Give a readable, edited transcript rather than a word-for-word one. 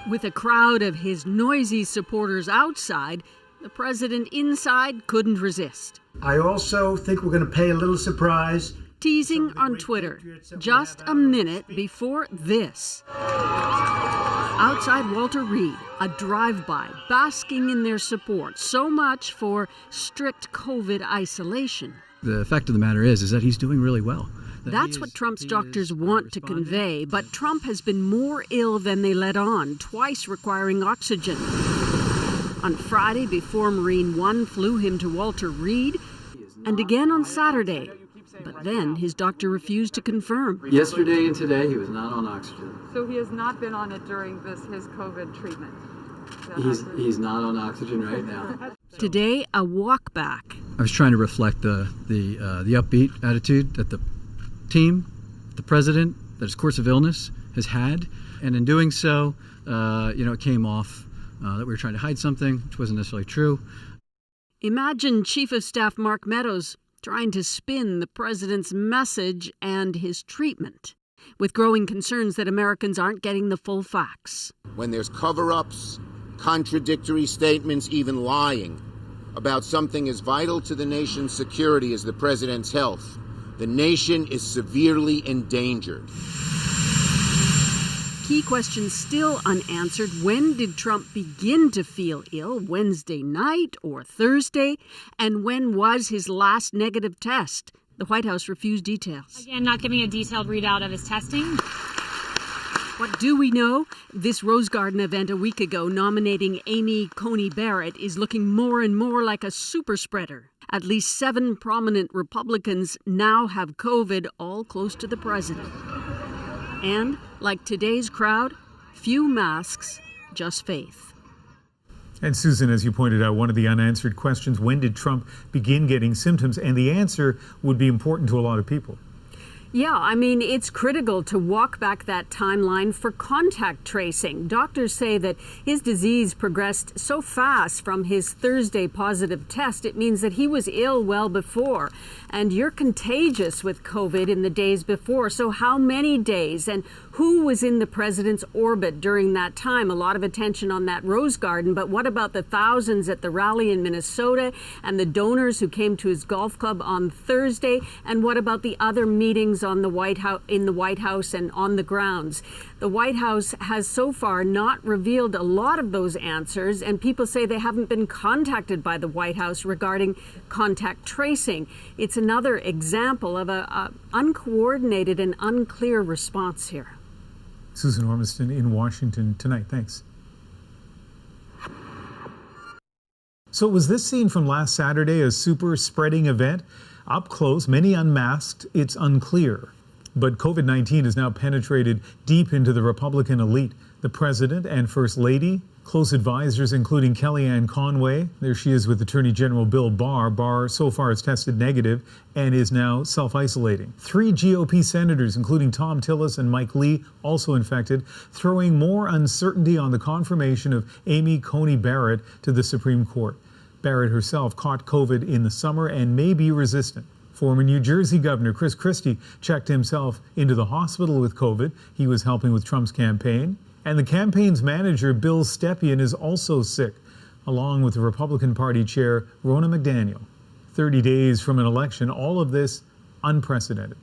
With a crowd of his noisy supporters outside, the president inside couldn't resist. I also think we're going to pay a little surprise. Teasing on Twitter, just a minute before this. Outside Walter Reed, a drive-by, basking in their support. So much for strict COVID isolation. The fact of the matter is that he's doing really well. That's what Trump's doctors want to convey, but Trump has been more ill than they let on, twice requiring oxygen. On Friday, before Marine One flew him to Walter Reed, and again on Saturday. But then his doctor refused to confirm. Yesterday and today, he was not on oxygen. So he has not been on it during his COVID treatment? He's not on oxygen right now. Today, a walk back. I was trying to reflect the upbeat attitude that the team, the president, that his course of illness has had. And in doing so, it came off that we were trying to hide something, which wasn't necessarily true. Imagine Chief of Staff Mark Meadows trying to spin the president's message and his treatment, with growing concerns that Americans aren't getting the full facts. When there's cover-ups, contradictory statements, even lying about something as vital to the nation's security as the president's health, the nation is severely endangered. Key questions still unanswered. When did Trump begin to feel ill? Wednesday night or Thursday? And when was his last negative test? The White House refused details. Again, not giving a detailed readout of his testing. What do we know? This Rose Garden event a week ago nominating Amy Coney Barrett is looking more and more like a super spreader. At least 7 prominent Republicans now have COVID, all close to the president. And, like today's crowd, few masks, just faith. And Susan, as you pointed out, one of the unanswered questions, when did Trump begin getting symptoms? And the answer would be important to a lot of people. Yeah, I mean, it's critical to walk back that timeline for contact tracing. Doctors say that his disease progressed so fast from his Thursday positive test, it means that he was ill well before. And you're contagious with COVID in the days before. So how many days? And who was in the president's orbit during that time? A lot of attention on that Rose Garden, but what about the thousands at the rally in Minnesota and the donors who came to his golf club on Thursday? And what about the other meetings on the White House, in the White House and on the grounds? The White House has so far not revealed a lot of those answers, and people say they haven't been contacted by the White House regarding contact tracing. It's another example of a uncoordinated and unclear response here. Susan Ormiston in Washington tonight. Thanks. So was this scene from last Saturday a super spreading event? Up close, many unmasked, it's unclear. But COVID-19 has now penetrated deep into the Republican elite. The president and First Lady, close advisors including Kellyanne Conway. There she is with Attorney General Bill Barr. Barr so far has tested negative and is now self-isolating. 3 GOP senators, including Thom Tillis and Mike Lee, also infected, throwing more uncertainty on the confirmation of Amy Coney Barrett to the Supreme Court. Barrett herself caught COVID in the summer and may be resistant. Former New Jersey Governor Chris Christie checked himself into the hospital with COVID. He was helping with Trump's campaign. And the campaign's manager, Bill Stepien, is also sick, along with the Republican Party chair, Ronna McDaniel. 30 days from an election, all of this unprecedented.